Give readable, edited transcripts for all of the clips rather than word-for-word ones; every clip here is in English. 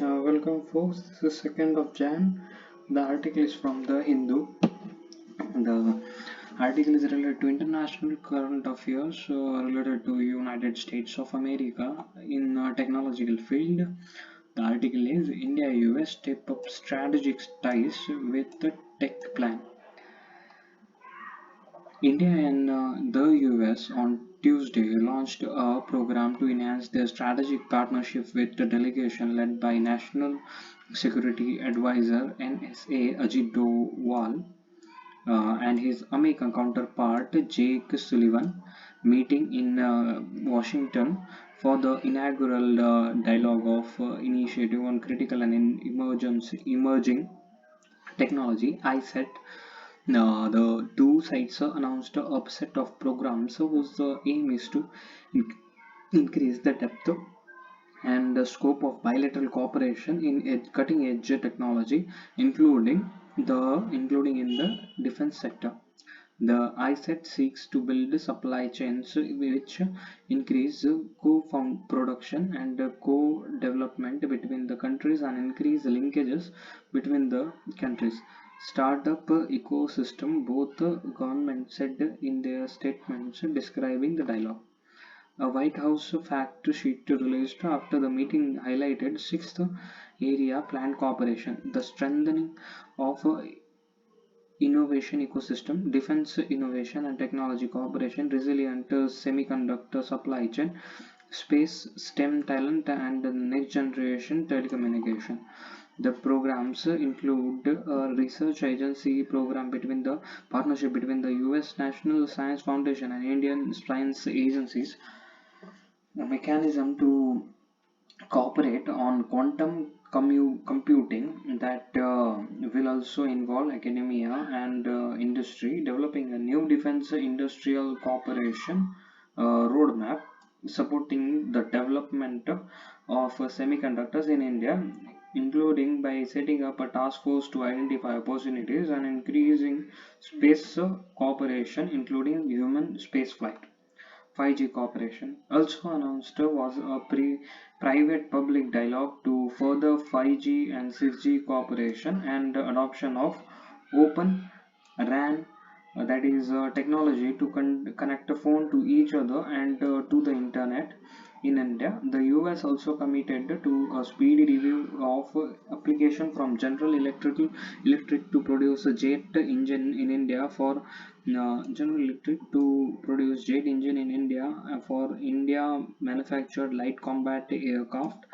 Welcome folks, this is 2nd of Jan. The article is from the Hindu. The article is related to international current affairs related to United States of America in technological field. The article is India US step up strategic ties with the tech plan. India and the US on Tuesday launched a program to enhance their strategic partnership with the delegation led by National Security Advisor NSA Ajit Doval and his American counterpart Jake Sullivan meeting in Washington for the inaugural dialogue of initiative on critical and emerging technology ISET. The two sides announced a set of programs whose aim is to in- increase the depth and the scope of bilateral cooperation in cutting-edge technology, including in the defense sector. The ISET seeks to build supply chains which increase co-production and co-development between the countries and increase linkages between the countries. Startup ecosystem, both governments said in their statements describing the dialogue. A White House fact sheet released after the meeting highlighted sixth area planned cooperation, the strengthening of innovation ecosystem, defense innovation and technology cooperation, resilient semiconductor supply chain, space, STEM talent, and next generation telecommunication. The programs include a research agency program between the partnership between the US National Science Foundation and Indian science agencies, a mechanism to cooperate on quantum computing that will also involve academia and industry, developing a new defense industrial cooperation roadmap supporting the development of semiconductors in India, including by setting up a task force to identify opportunities and increasing space cooperation, including human spaceflight. 5G cooperation. Also announced was a private public dialogue to further 5G and 6G cooperation and adoption of open RAN, that is technology to connect a phone to each other and to the internet in India. The US also committed to a speedy review of application from General Electric to produce a jet engine in India for General Electric to produce jet engine in India for India manufactured light combat aircraft.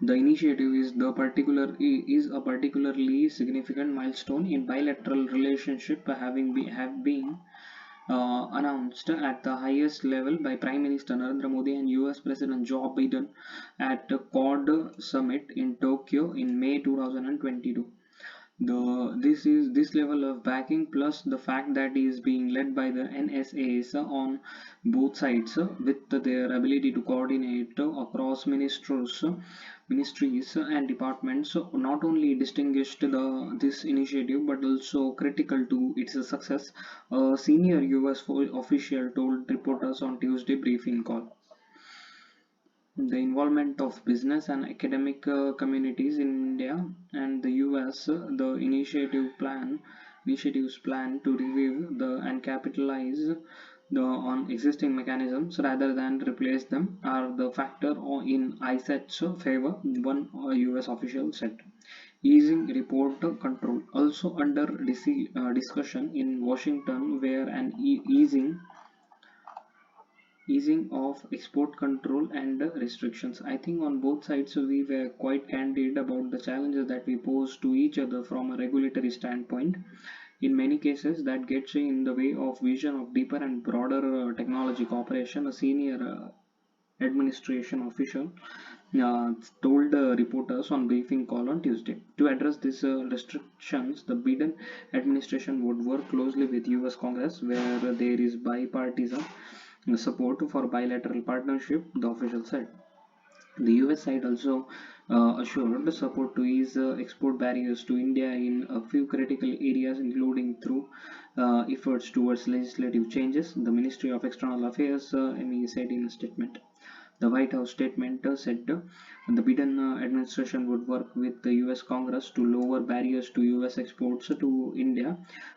The initiative is a particularly significant milestone in bilateral relationship, have been announced at the highest level by Prime Minister Narendra Modi and US President Joe Biden at the Quad Summit in Tokyo in May 2022. This level of backing plus the fact that he is being led by the NSAs on both sides with their ability to coordinate across ministries and departments not only distinguished this initiative but also critical to its success, a senior US official told reporters on Tuesday briefing call. The involvement of business and academic communities in India and the US, the initiatives plan to review and capitalize on existing mechanisms rather than replace them are the factor in ISET's favor, one US official said. Easing report control also under discussion in Washington, where an easing of export control and restrictions. I think on both sides we were quite candid about the challenges that we pose to each other from a regulatory standpoint. In many cases, that gets in the way of vision of deeper and broader technology cooperation. A senior administration official told reporters on briefing call on Tuesday. To address these restrictions, the Biden administration would work closely with US Congress, where there is bipartisan support for bilateral partnership, the official said. The US side also assured support to ease export barriers to India in a few critical areas, including through efforts towards legislative changes, the Ministry of External Affairs MEA said in a statement. The White House statement said the Biden administration would work with the US Congress to lower barriers to US exports to India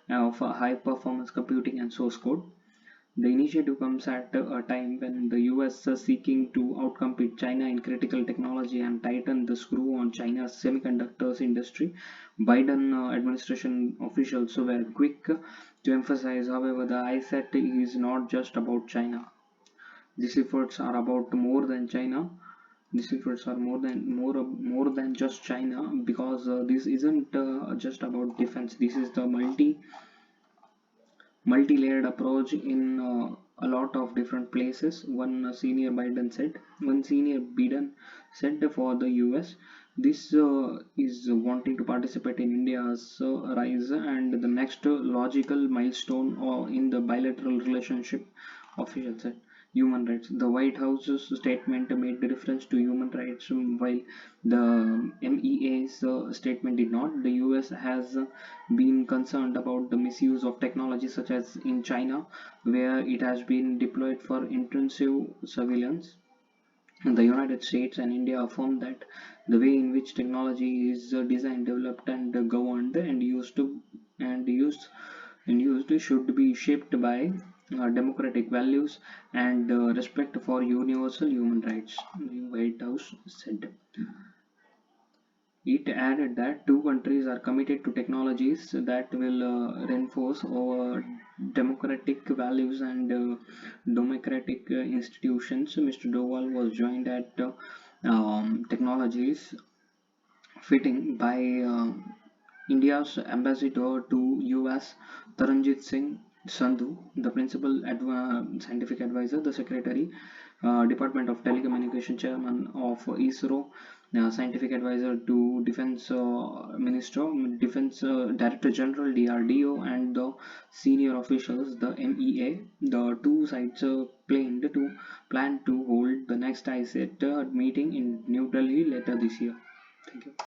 of high performance computing and source code. The initiative comes at a time when the US is seeking to outcompete China in critical technology and tighten the screw on China's semiconductors industry. Biden administration officials were quick to emphasize, however, the ISET is not just about China. These efforts are about more than China. These efforts are more than just China, because this isn't just about defense. This is the multi-layered approach in a lot of different places. One senior Biden said for the US, this is wanting to participate in India's rise and the next logical milestone in the bilateral relationship, official said. Human rights. The White House's statement made reference to human rights, while the MEA's statement did not. The US has been concerned about the misuse of technology, such as in China, where it has been deployed for intensive surveillance. The United States and India affirm that the way in which technology is designed, developed, and governed and used should be shaped by democratic values and respect for universal human rights, the White House said. It added that two countries are committed to technologies that will reinforce our democratic values and democratic institutions. Mr. Doval was joined at technologies fitting by India's ambassador to US, Taranjit Singh Sandhu, the principal scientific advisor, the secretary, Department of Telecommunication chairman of ISRO, scientific advisor to Defense Minister, Defense Director General DRDO, and the senior officials, the MEA. The two sides plan to hold the next ISET meeting in New Delhi later this year. Thank you.